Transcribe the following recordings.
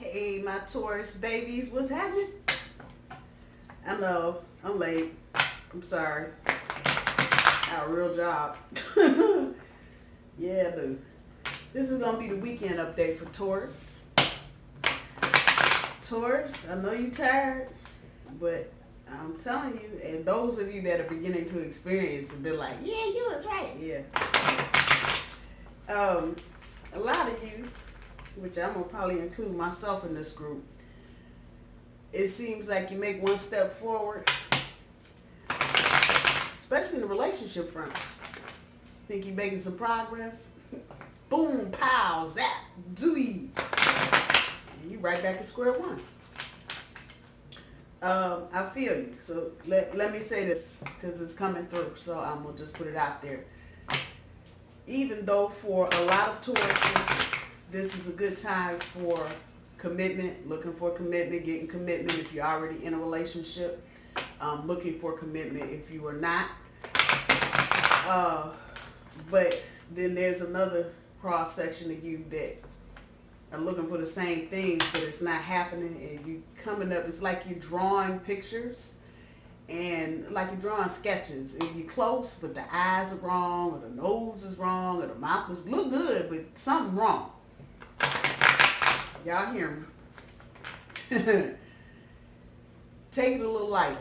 Hey, my Taurus babies, what's happening? I know, I'm late. I'm sorry. Got a real job. Yeah, dude. This is going to be the weekend update for Taurus. Taurus, I know you're tired, but I'm telling you, and those of you that are beginning to experience have been like, yeah, you was right. Yeah. A lot of you, which I'm going to probably include myself in this group, it seems like you make one step forward, especially in the relationship front. Think you're making some progress? Boom, pow, zap, zooey. And you right back to square one. I feel you. So let me say this, because it's coming through, so I'm going to just put it out there. Even though for a lot of Tauruses, this is a good time for commitment, looking for commitment, getting commitment if you're already in a relationship, looking for commitment if you are not. But then there's another cross section of you that are looking for the same things, but it's not happening, and you coming up, it's like you're drawing pictures and like you're drawing sketches, and you're close, but the eyes are wrong, or the nose is wrong, or the mouth is look good, but something wrong. Y'all hear me? Take it a little lighter.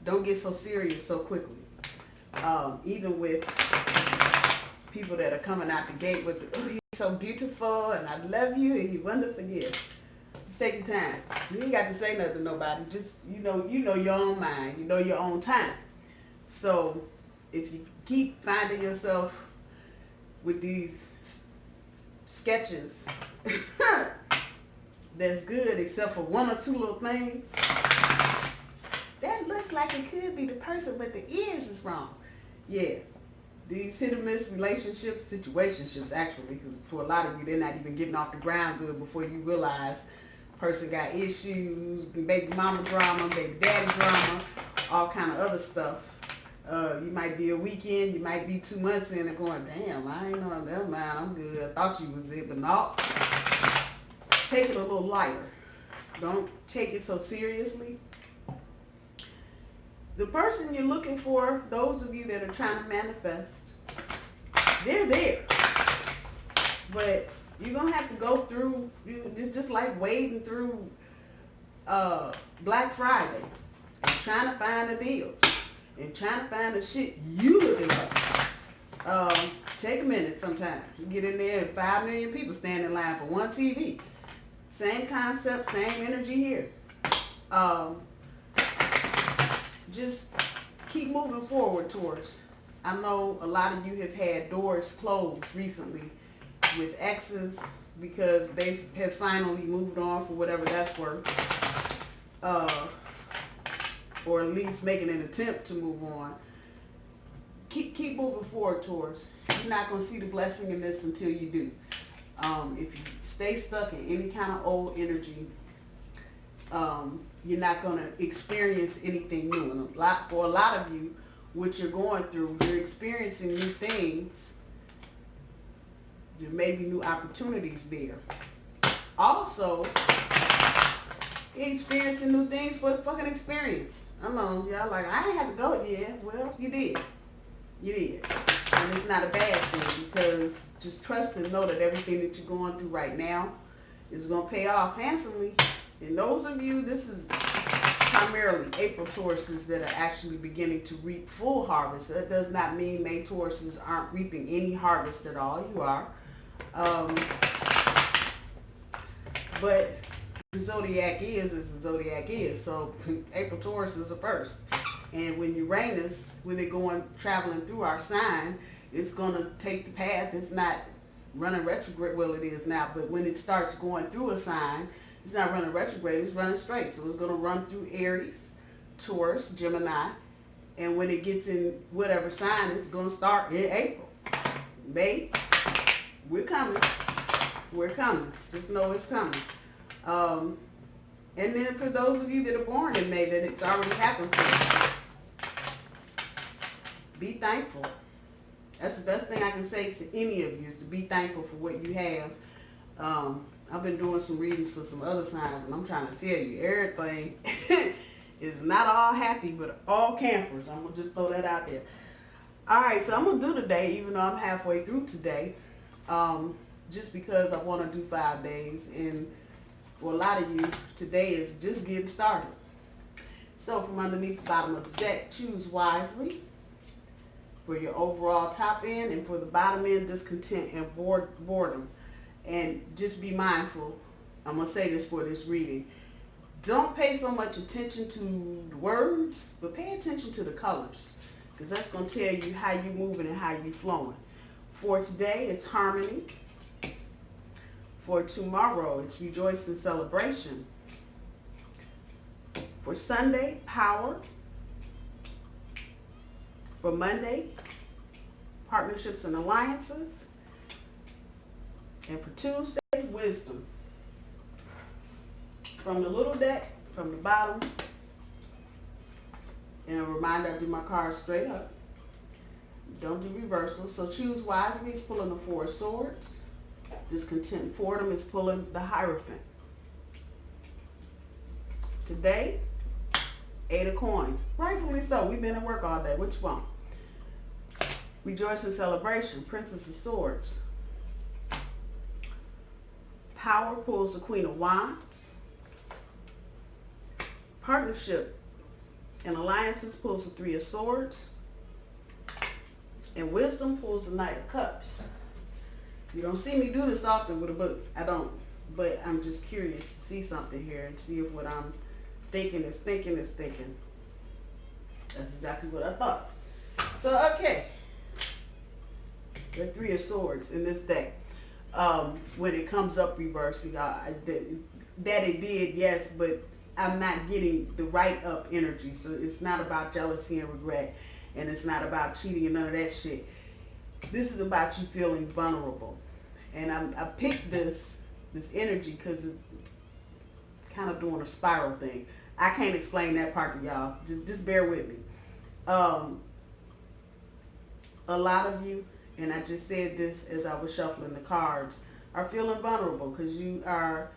Don't get so serious so quickly. Even with people that are coming out the gate with the, oh, he's so beautiful and I love you and you're wonderful. Yeah. Just take your time. You ain't got to say nothing to nobody. Just you know your own mind. You know your own time. So if you keep finding yourself with these sketches that's good except for one or two little things that look like it could be the person, but the ears is wrong. Yeah, these hit or miss relationships, situationships actually, because for a lot of you, they're not even getting off the ground good before you realize person got issues, baby mama drama, baby daddy drama, all kind of other stuff. You might be a weekend, you might be 2 months in and going, damn, I ain't know, never mind, I'm good. I thought you was it, but no. Take it a little lighter. Don't take it so seriously. The person you're looking for, those of you that are trying to manifest, they're there. But you're going to have to go through, it's just like wading through Black Friday and trying to find a deal and trying to find the shit you looking for. Take a minute sometimes. You get in there and 5 million people stand in line for one TV. Same concept, same energy here. Just keep moving forward, Taurus. I know a lot of you have had doors closed recently with exes because they have finally moved on for whatever that's worth. Or at least making an attempt to move on. Keep moving forward, Taurus. You're not going to see the blessing in this until you do. If you stay stuck in any kind of old energy, you're not going to experience anything new. And for a lot of you, what you're going through, you're experiencing new things. There may be new opportunities there. Also, you're experiencing new things for the fucking experience. I know, y'all like, I ain't have to go. Yeah, well, you did. You did. And it's not a bad thing, because just trust and know that everything that you're going through right now is going to pay off handsomely. And those of you, this is primarily April Tauruses that are actually beginning to reap full harvest. That does not mean May Tauruses aren't reaping any harvest at all. You are. But the zodiac is the zodiac is. So April Taurus is the first. And when Uranus, with it traveling through our sign, it's going to take the path. It's not running retrograde. Well, it is now. But when it starts going through a sign, it's not running retrograde, it's running straight. So it's going to run through Aries, Taurus, Gemini. And when it gets in whatever sign, it's going to start in April. May, we're coming. We're coming. Just know it's coming. And then for those of you that are born in May, that it's already happened for you. Be thankful. That's the best thing I can say to any of you, is to be thankful for what you have. I've been doing some readings for some other signs, and I'm trying to tell you, everything is not all happy, but all campers. I'm going to just throw that out there. All right, so I'm going to do today, even though I'm halfway through today, just because I want to do 5 days. And for a lot of you, today is just getting started. So from underneath the bottom of the deck, choose wisely for your overall top end, and for the bottom end, discontent and boredom. And just be mindful, I'm going to say this for this reading, don't pay so much attention to the words, but pay attention to the colors, because that's going to tell you how you're moving and how you're flowing. For today, it's harmony. For tomorrow, it's rejoice and celebration. For Sunday, power. For Monday, partnerships and alliances. And for Tuesday, wisdom. From the little deck, from the bottom. And a reminder, I do my cards straight up. Don't do reversal. So choose wisely is pulling the 4 of swords. Discontent and boredom is pulling the Hierophant. Today, 8 of coins. Rightfully so. We've been at work all day. Which one? Rejoice and celebration. Princess of Swords. Power pulls the Queen of Wands. Partnership and alliances pulls the 3 of Swords. And wisdom pulls the Knight of Cups. You don't see me do this often with a book. I don't. But I'm just curious to see something here and see if what I'm thinking is thinking. That's exactly what I thought. So, okay. The 3 of Swords in this deck. When it comes up reverse, that it did, yes, but I'm not getting the right up energy. So it's not about jealousy and regret, and it's not about cheating and none of that shit. This is about you feeling vulnerable. And I picked this energy because it's kind of doing a spiral thing. I can't explain that part to y'all. Just bear with me. A lot of you, and I just said this as I was shuffling the cards, are feeling vulnerable because you are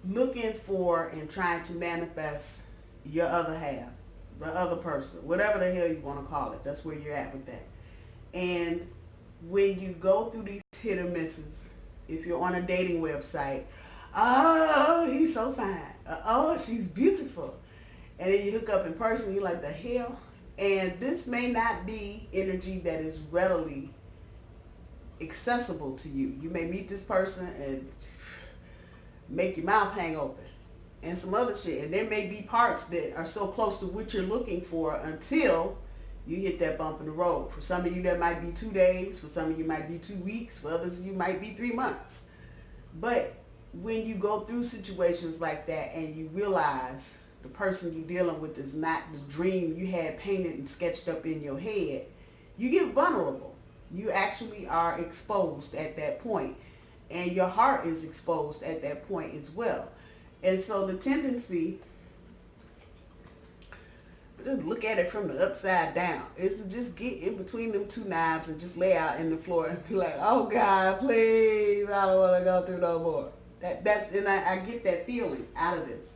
looking for and trying to manifest your other half, the other person, whatever the hell you want to call it. That's where you're at with that. And when you go through these hit or misses, if you're on a dating website, oh, he's so fine. Oh, she's beautiful. And then you hook up in person, you're like, the hell? And this may not be energy that is readily accessible to you. You may meet this person and make your mouth hang open and some other shit. And there may be parts that are so close to what you're looking for until you hit that bump in the road. For some of you, that might be 2 days. For some of you, might be 2 weeks. For others, you might be 3 months. But when you go through situations like that and you realize the person you're dealing with is not the dream you had painted and sketched up in your head, you get vulnerable. You actually are exposed at that point. And your heart is exposed at that point as well. And so the tendency, just look at it from the upside down, is to just get in between them 2 knives and just lay out in the floor and be like, oh God, please, I don't want to go through no more. And I get that feeling out of this.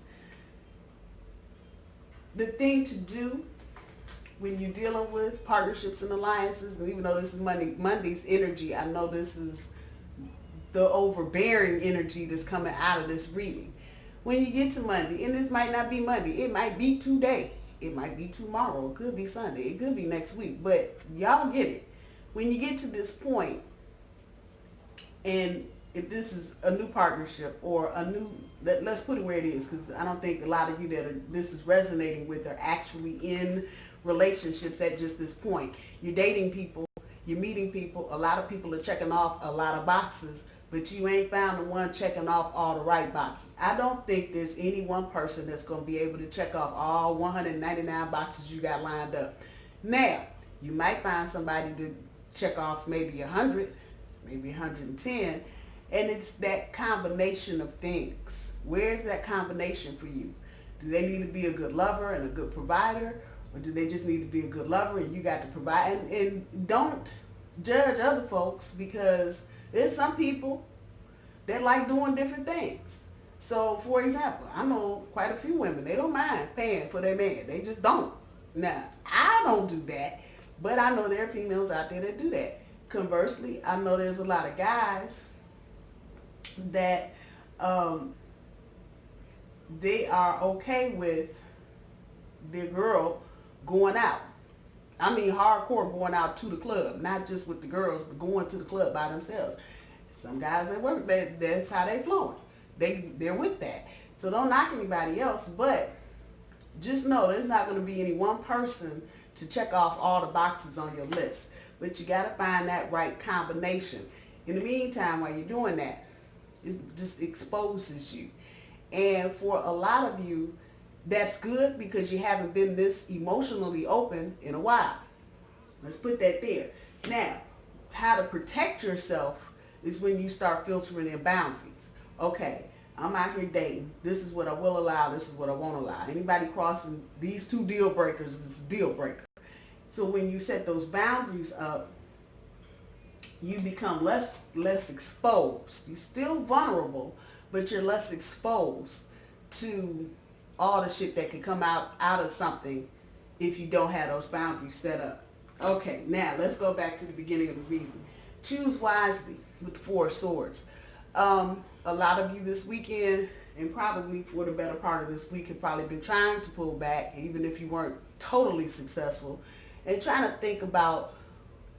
The thing to do when you're dealing with partnerships and alliances, and even though this is Monday's energy, I know this is the overbearing energy that's coming out of this reading. When you get to Monday, and this might not be Monday, it might be today, it might be tomorrow, it could be Sunday, it could be next week, but y'all get it. When you get to this point, and if this is a new partnership or a new, let's put it where it is, because I don't think a lot of you that this is resonating with are actually in relationships at just this point. You're dating people, you're meeting people, a lot of people are checking off a lot of boxes, but you ain't found the one checking off all the right boxes. I don't think there's any one person that's going to be able to check off all 199 boxes you got lined up. Now, you might find somebody to check off maybe 100, maybe 110, and it's that combination of things. Where's that combination for you? Do they need to be a good lover and a good provider, or do they just need to be a good lover and you got to provide? And don't judge other folks, because there's some people that like doing different things. So, for example, I know quite a few women, they don't mind paying for their man. They just don't. Now, I don't do that, but I know there are females out there that do that. Conversely, I know there's a lot of guys that they are okay with their girl going out. I mean hardcore going out to the club, not just with the girls, but going to the club by themselves. Some guys that work, that's how they flowing. They're with that. So don't knock anybody else, but just know there's not going to be any one person to check off all the boxes on your list. But you got to find that right combination. In the meantime, while you're doing that, it just exposes you. And for a lot of you, that's good because you haven't been this emotionally open in a while. Let's put that there. Now, how to protect yourself is when you start filtering in boundaries. Okay, I'm out here dating. This is what I will allow. This is what I won't allow. Anybody crossing these two deal breakers is a deal breaker. So when you set those boundaries up, you become less exposed. You're still vulnerable, but you're less exposed to all the shit that can come out of something if you don't have those boundaries set up. Okay, now let's go back to the beginning of the reading. Choose wisely with the Four of Swords. A lot of you this weekend, and probably for the better part of this week, have probably been trying to pull back, even if you weren't totally successful, and trying to think about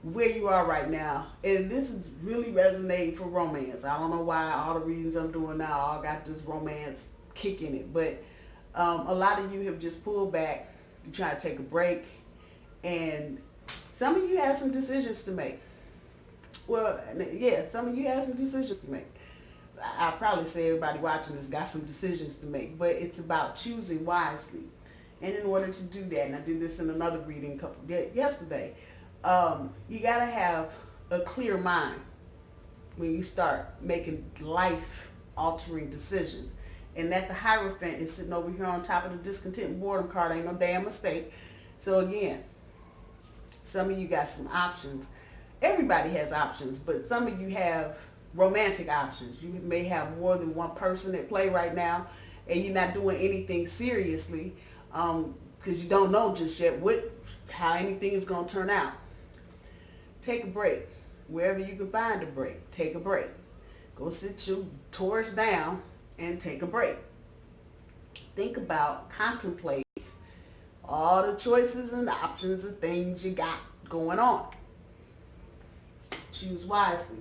where you are right now. And this is really resonating for romance. I don't know why all the readings I'm doing now all got this romance kick in it, but a lot of you have just pulled back. You're trying to take a break, and some of you have some decisions to make. Well, yeah, some of you have some decisions to make. I probably say everybody watching this got some decisions to make, but it's about choosing wisely. And in order to do that, and I did this in another reading yesterday, you got to have a clear mind when you start making life-altering decisions. And that the Hierophant is sitting over here on top of the discontent and boredom card ain't no damn mistake. So again, some of you got some options. Everybody has options, but some of you have romantic options. You may have more than one person at play right now, and you're not doing anything seriously because you don't know just yet how anything is going to turn out. Take a break. Wherever you can find a break, take a break. Go sit your Taurus down and take a break. Think about, contemplate all the choices and options of things you got going on. Choose wisely.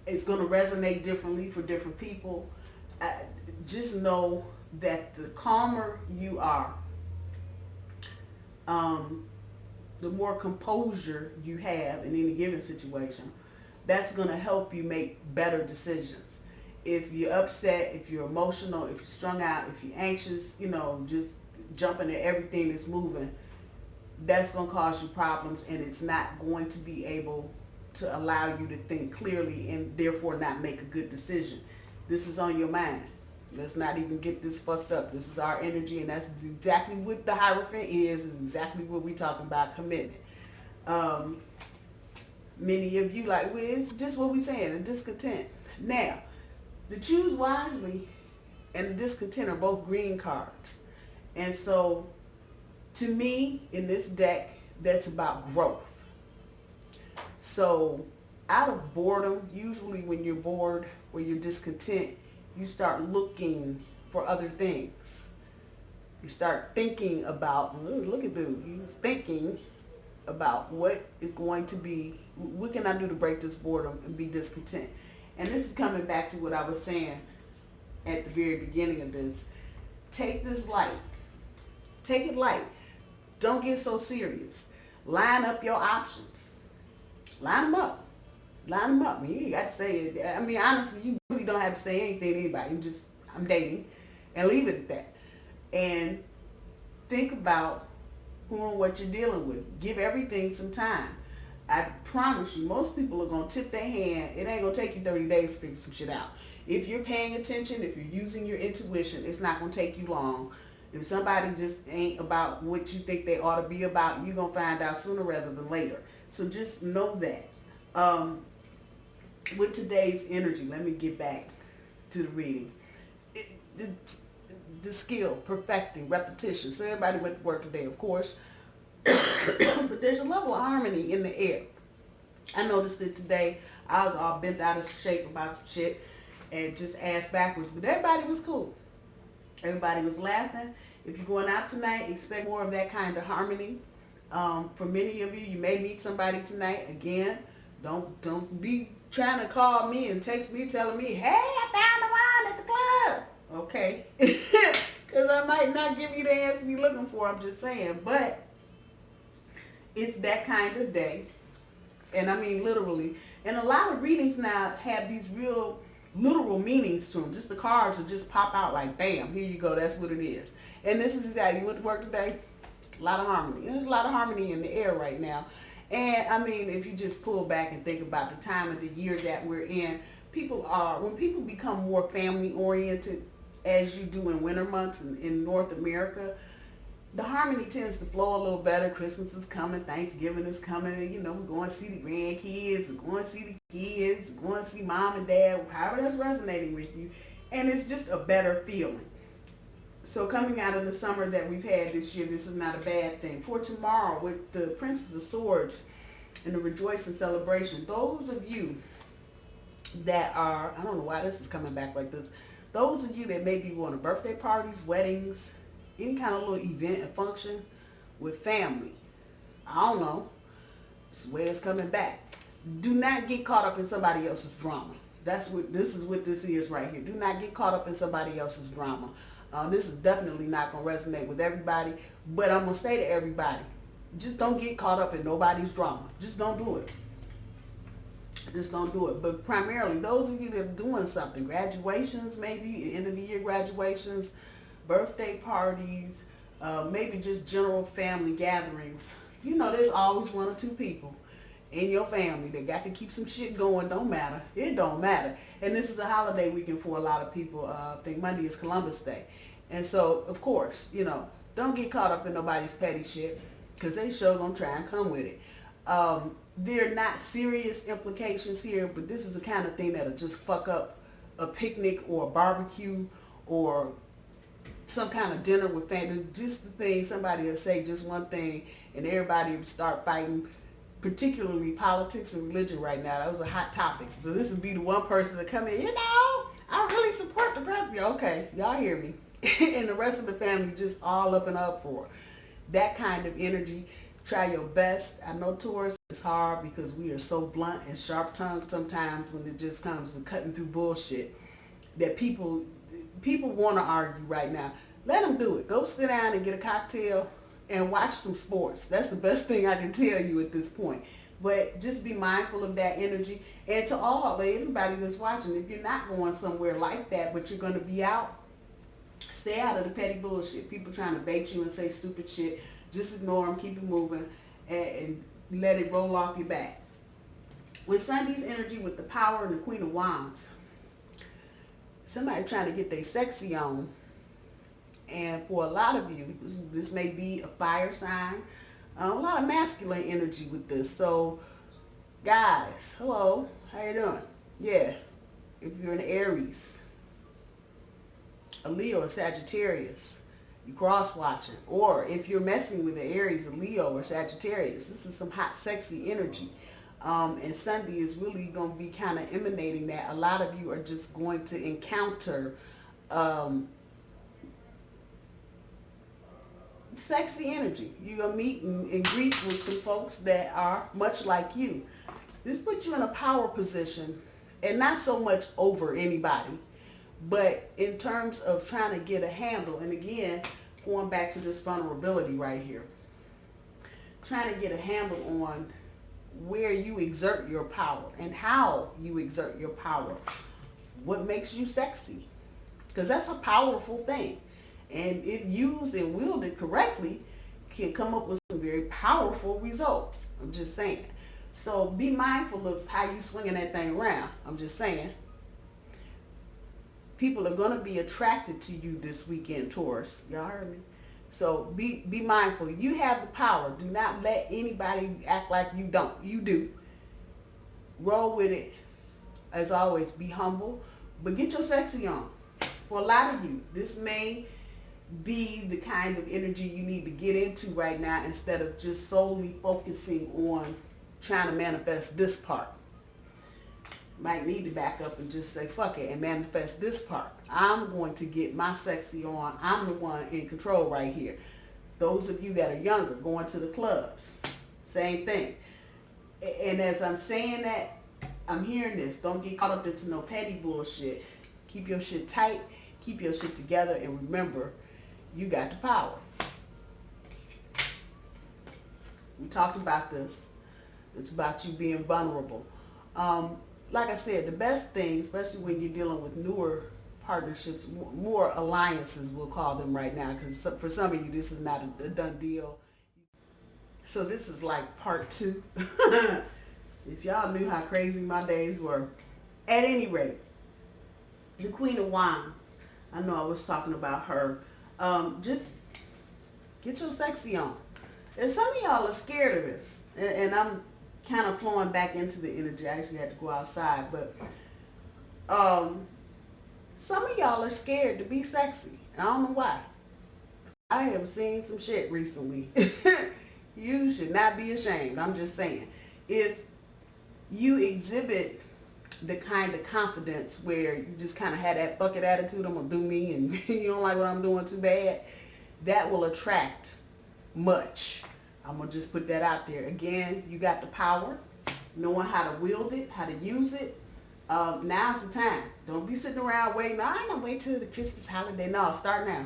It's going to resonate differently for different people. Just know that the calmer you are, the more composure you have in any given situation, that's going to help you make better decisions. If you're upset, if you're emotional, if you're strung out, if you're anxious, just jumping at everything that's moving, that's going to cause you problems, and it's not going to be able to allow you to think clearly and therefore not make a good decision. This is on your mind. Let's not even get this fucked up. This is our energy, and that's exactly what the Hierophant is exactly what we talking about, commitment. Many of you well, it's just what we saying, a discontent. Now, the choose wisely and the discontent are both green cards. And so, to me, in this deck, that's about growth. So, out of boredom, usually when you're bored or you're discontent, you start looking for other things. You start thinking about, look at dude, he's thinking about what is going to be, what can I do to break this boredom and be discontent? And this is coming back to what I was saying at the very beginning of this. Take this light. Take it light. Don't get so serious. Line up your options. Line them up. Line them up. I mean, you got to say it. I mean, honestly, you really don't have to say anything to anybody. You just, I'm dating, and leave it at that. And think about who and what you're dealing with. Give everything some time. I promise you, most people are going to tip their hand. It ain't going to take you 30 days to figure some shit out. If you're paying attention, if you're using your intuition, it's not going to take you long. If somebody just ain't about what you think they ought to be about, you're going to find out sooner rather than later. So just know that. with today's energy, let me get back to the reading. The skill, perfecting, repetition. So everybody went to work today, of course. But there's a level of harmony in the air. I noticed it today. I was all bent out of shape about some shit and just ass backwards. But everybody was cool. Everybody was laughing. If you're going out tonight, expect more of that kind of harmony. For many of you, you may meet somebody tonight. Again, don't be trying to call me and text me telling me, hey, I found the one at the club. Okay? Because I might not give you the answer you're looking for. I'm just saying. But it's that kind of day. And I mean literally. And a lot of readings now have these real literal meanings to them. Just the cards will just pop out like, bam, here you go. That's what it is. And this is exactly, you went to work today. A lot of harmony. There's a lot of harmony in the air right now. And I mean, if you just pull back and think about the time of the year that we're in, when people become more family oriented, as you do in winter months in North America, the harmony tends to flow a little better. Christmas is coming, Thanksgiving is coming, you know, we're going to see the grandkids, we're going to see the kids, we're going to see mom and dad, however that's resonating with you. And it's just a better feeling. So coming out of the summer that we've had this year, this is not a bad thing. For tomorrow, with the Princess of Swords and the rejoicing celebration, those of you that are, I don't know why this is coming back like this, those of you that may be going to birthday parties, weddings, any kind of little event and function with family, I don't know, this is where it's coming back. Do not get caught up in somebody else's drama. This is what this is right here. Do not get caught up in somebody else's drama. This is definitely not going to resonate with everybody, but I'm going to say to everybody, just don't get caught up in nobody's drama. Just don't do it. Just don't do it. But primarily, those of you that are doing something, graduations maybe, end of the year graduations, birthday parties, maybe just general family gatherings, you know, there's always one or two people in your family that got to keep some shit going. Don't matter. It don't matter. And this is a holiday weekend for a lot of people. I think Monday is Columbus Day. And so, of course, you know, don't get caught up in nobody's petty shit, because they sure gonna try and come with it. They're not serious implications here, but this is the kind of thing that'll just fuck up a picnic or a barbecue or some kind of dinner with family. Just the thing, somebody will say just one thing and everybody will start fighting, particularly politics and religion right now. Those are hot topics. So this would be the one person to come in, you know, I really support the president. Okay, y'all hear me. And the rest of the family just all up in uproar. That kind of energy. Try your best. I know Taurus is hard because we are so blunt and sharp-tongued sometimes when it just comes to cutting through bullshit that people want to argue right now. Let them do it. Go sit down and get a cocktail and watch some sports. That's the best thing I can tell you at this point. But just be mindful of that energy. And to everybody that's watching, if you're not going somewhere like that, but you're going to be out, stay out of the petty bullshit. People trying to bait you and say stupid shit. Just ignore them, keep it moving, and let it roll off your back. With Sunday's energy, with the power and the Queen of Wands, somebody trying to get their sexy on. And for a lot of you, this may be a fire sign. A lot of masculine energy with this. So, guys, hello, how you doing? Yeah, if you're an Aries, a Leo, a Sagittarius, you cross-watching. Or if you're messing with the Aries, a Leo, or Sagittarius, this is some hot, sexy energy. And Sunday is really going to be kind of emanating that. A lot of you are just going to encounter sexy energy. You're going to meet and greet with some folks that are much like you. This puts you in a power position, and not so much over anybody, but in terms of trying to get a handle. And again, going back to this vulnerability right here, trying to get a handle on where you exert your power and how you exert your power. What makes you sexy? Because that's a powerful thing. And if used and wielded correctly, can come up with some very powerful results. I'm just saying. So be mindful of how you swinging that thing around. I'm just saying. People are going to be attracted to you this weekend, Taurus. Y'all heard me? So be mindful. You have the power. Do not let anybody act like you don't. You do. Roll with it. as always, be humble, but get your sexy on. For a lot of you, this may be the kind of energy you need to get into right now instead of just solely focusing on trying to manifest this part. Might need to back up and just say fuck it and manifest this part. I'm going to get my sexy on. I'm the one in control right here. Those of you that are younger, going to the clubs, same thing. And as I'm saying that, I'm hearing this. Don't get caught up into no petty bullshit. Keep your shit tight. Keep your shit together. And remember, you got the power. We talked about this. It's about you being vulnerable. Like I said, the best thing, especially when you're dealing with newer partnerships, more alliances, we'll call them right now, because for some of you, this is not a done deal. So this is like part 2. If y'all knew how crazy my days were. At any rate, the Queen of Wands, I know I was talking about her. Just get your sexy on. And some of y'all are scared of this. And I'm kind of flowing back into the energy. I actually had to go outside. But some of y'all are scared to be sexy. I don't know why. I have seen some shit recently. You should not be ashamed. I'm just saying. If you exhibit the kind of confidence where you just kind of had that bucket attitude, I'm going to do me, and you don't like what I'm doing too bad, that will attract much. I'm going to just put that out there. Again, you got the power, knowing how to wield it, how to use it. Now's the time. Don't be sitting around waiting. No, I ain't going to wait till the Christmas holiday. No, start now.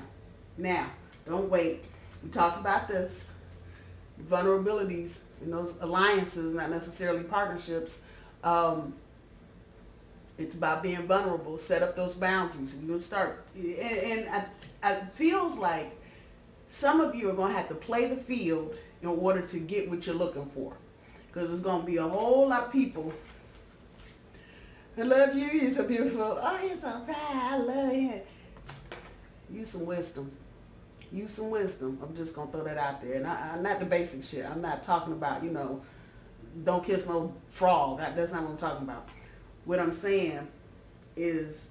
Now. Don't wait. We talked about this. Vulnerabilities in those alliances, not necessarily partnerships. It's about being vulnerable. Set up those boundaries. You're going to start. And it feels like some of you are going to have to play the field in order to get what you're looking for. Because there's going to be a whole lot of people. I love you. You're so beautiful. Oh, you're so fine. I love you. Use some wisdom. Use some wisdom. I'm just going to throw that out there. And I'm not the basic shit. I'm not talking about, don't kiss no frog. That's not what I'm talking about. What I'm saying is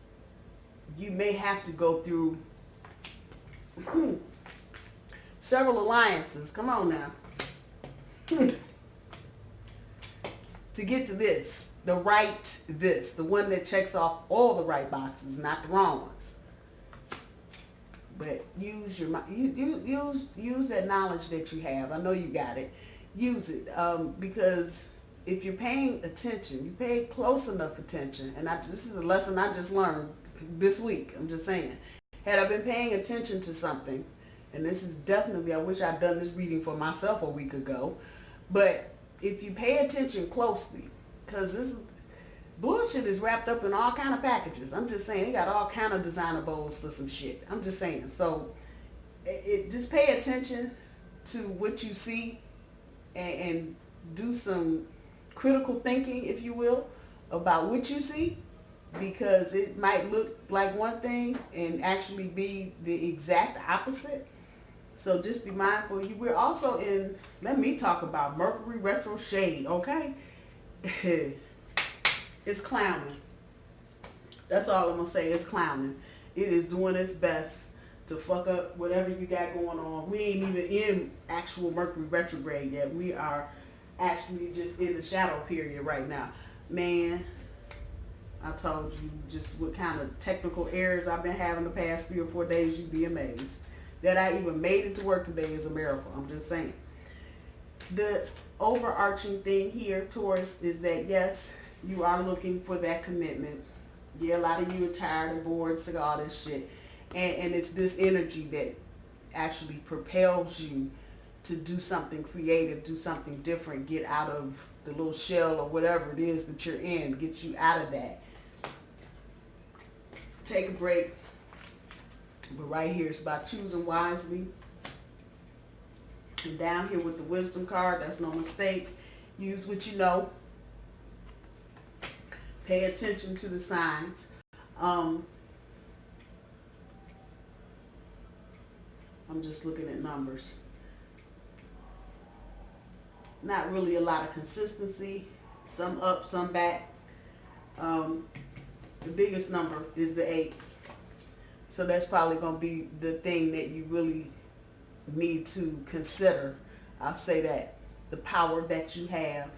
you may have to go through several alliances. Come on now. To get to this. The one that checks off all the right boxes, not the wrong ones. But use your use that knowledge that you have. I know you got it. Use it because if you're paying attention, you pay close enough attention. And this is a lesson I just learned this week. I'm just saying. Had I been paying attention to something, and this is definitely, I wish I'd done this reading for myself a week ago. But if you pay attention closely, because this bullshit is wrapped up in all kind of packages. I'm just saying, they got all kind of designer bowls for some shit. I'm just saying. So just pay attention to what you see and do some critical thinking, if you will, about what you see, because it might look like one thing and actually be the exact opposite. So just be mindful. We're also in, let me talk about Mercury retro shade, okay? It's clowning. That's all I'm going to say. It's clowning. It is doing its best to fuck up whatever you got going on. We ain't even in actual Mercury retrograde yet. We are actually just in the shadow period right now. Man, I told you just what kind of technical errors I've been having the past 3 or 4 days. You'd be amazed. That I even made it to work today is a miracle. I'm just saying. The overarching thing here, Taurus, is that yes, you are looking for that commitment. Yeah, a lot of you are tired and bored, sick of all this shit. And it's this energy that actually propels you to do something creative, do something different, get out of the little shell or whatever it is that you're in, get you out of that. Take a break. But right here, it's about choosing wisely. And down here with the wisdom card, that's no mistake. Use what you know. Pay attention to the signs. I'm just looking at numbers. Not really a lot of consistency. Some up, some back. The biggest number is the 8. So that's probably going to be the thing that you really need to consider. I'll say that. The power that you have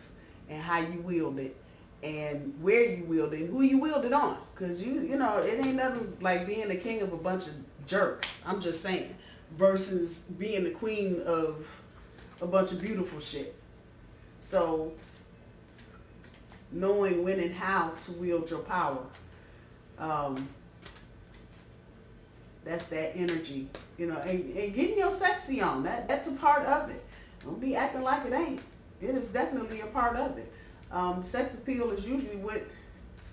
and how you wield it and where you wield it and who you wield it on. Because, you know, it ain't nothing like being the king of a bunch of jerks. I'm just saying. Versus being the queen of a bunch of beautiful shit. So, knowing when and how to wield your power. That's that energy, you know, and getting your sexy on. That's a part of it. Don't be acting like it ain't. It is definitely a part of it. Sex appeal is usually what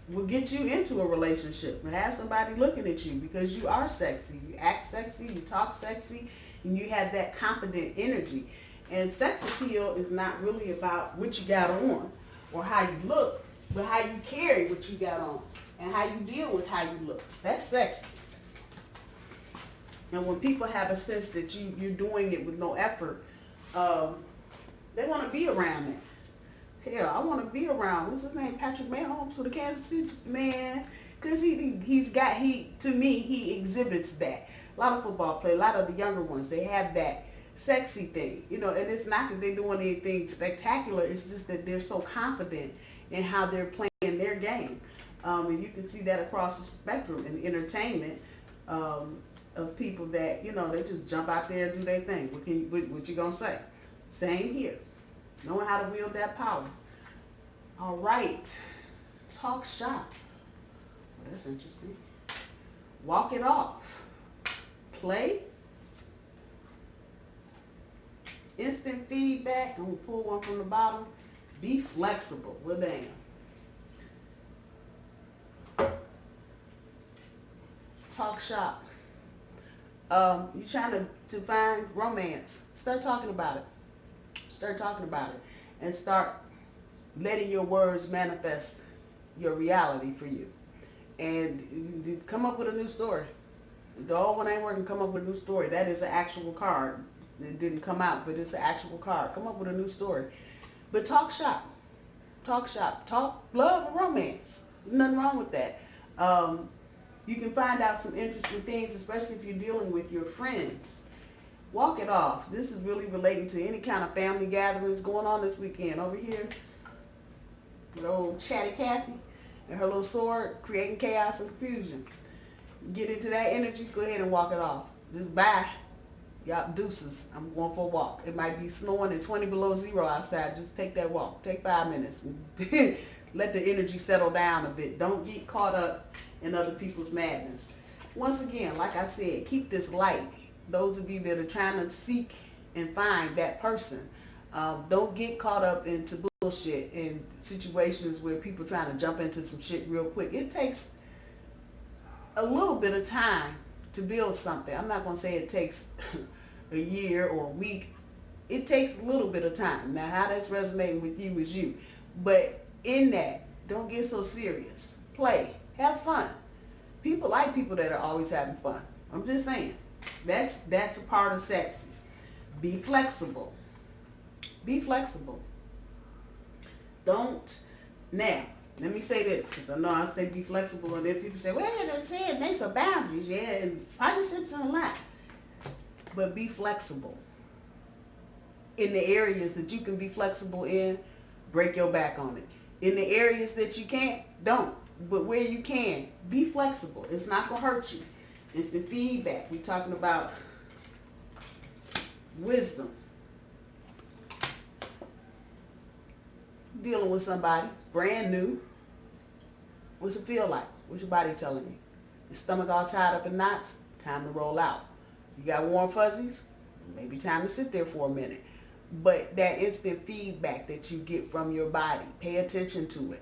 will get you into a relationship and have somebody looking at you because you are sexy. You act sexy, you talk sexy, and you have that confident energy. And sex appeal is not really about what you got on or how you look, but how you carry what you got on and how you deal with how you look. That's sexy. And when people have a sense that you're doing it with no effort, they want to be around that. Hell, I want to be around, what's his name, Patrick Mahomes for the Kansas City, man. Because to me, he exhibits that. A lot of football players, a lot of the younger ones, they have that sexy thing. You know, and it's not that they're doing anything spectacular. It's just that they're so confident in how they're playing their game. And you can see that across the spectrum in entertainment. Of people that, you know, they just jump out there and do their thing. What you gonna say? Same here. Knowing how to wield that power. All right. Talk shop. Well, that's interesting. Walk it off. Play. Instant feedback. I'm gonna pull one from the bottom. Be flexible. Well, damn. Talk shop. You're trying to find romance. Start talking about it. Start talking about it. And start letting your words manifest your reality for you. And come up with a new story. If the old one ain't working, come up with a new story. That is an actual card. It didn't come out, but it's an actual card. Come up with a new story. But talk shop. Talk shop. Talk love and romance. There's nothing wrong with that. You can find out some interesting things, especially if you're dealing with your friends. Walk it off. This is really relating to any kind of family gatherings going on this weekend. Over here, with old Chatty Cathy and her little sword, creating chaos and confusion. Get into that energy, go ahead and walk it off. Just bye. Y'all deuces. I'm going for a walk. It might be snowing and 20 below zero outside. Just take that walk. Take 5 minutes. And let the energy settle down a bit. Don't get caught up in other people's madness. Once again, like I said, keep this light. Those of you that are trying to seek and find that person, don't get caught up into bullshit in situations where people trying to jump into some shit real quick. It takes a little bit of time to build something. I'm not going to say it takes a year or a week. It takes a little bit of time. Now, how that's resonating with you is you. But in that, don't get so serious. Play. Have fun. People like people that are always having fun. I'm just saying. That's a part of sexy. Be flexible. Be flexible. Don't. Now, let me say this, because I know I say be flexible, and then people say, well, they said make some boundaries, yeah, and partnerships and a lot. But be flexible. In the areas that you can be flexible in, break your back on it. In the areas that you can't, don't. But where you can, be flexible. It's not going to hurt you. Instant feedback. We're talking about wisdom. Dealing with somebody brand new. What's it feel like? What's your body telling you? Your stomach all tied up in knots? Time to roll out. You got warm fuzzies? Maybe time to sit there for a minute. But that instant feedback that you get from your body, pay attention to it.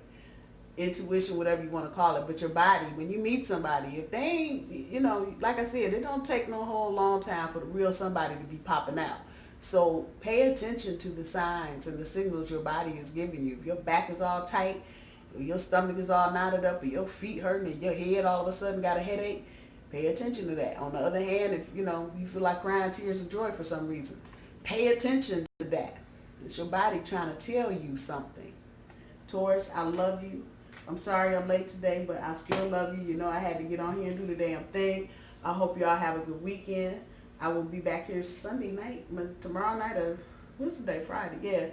Intuition, whatever you want to call it, but your body, when you meet somebody, if they ain't, you know, like I said, it don't take no whole long time for the real somebody to be popping out. So pay attention to the signs and the signals your body is giving you. If your back is all tight, or your stomach is all knotted up, or your feet hurting, and your head all of a sudden got a headache, pay attention to that. On the other hand, if you know you feel like crying tears of joy for some reason, pay attention to that. It's your body trying to tell you something. Taurus, I love you. I'm sorry I'm late today, but I still love you. You know I had to get on here and do the damn thing. I hope y'all have a good weekend. I will be back here Sunday night, tomorrow night, or what's the day? Friday, yeah.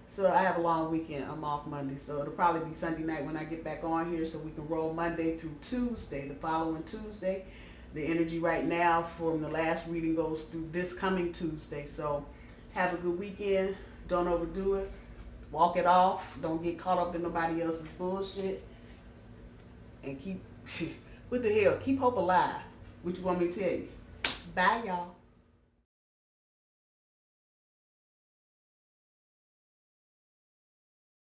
So I have a long weekend. I'm off Monday, so it'll probably be Sunday night when I get back on here, so we can roll Monday through Tuesday, the following Tuesday. The energy right now from the last reading goes through this coming Tuesday. So have a good weekend. Don't overdo it. Walk it off. Don't get caught up in nobody else's bullshit. And keep, what the hell, keep hope alive. What you want me to tell you? Bye, y'all.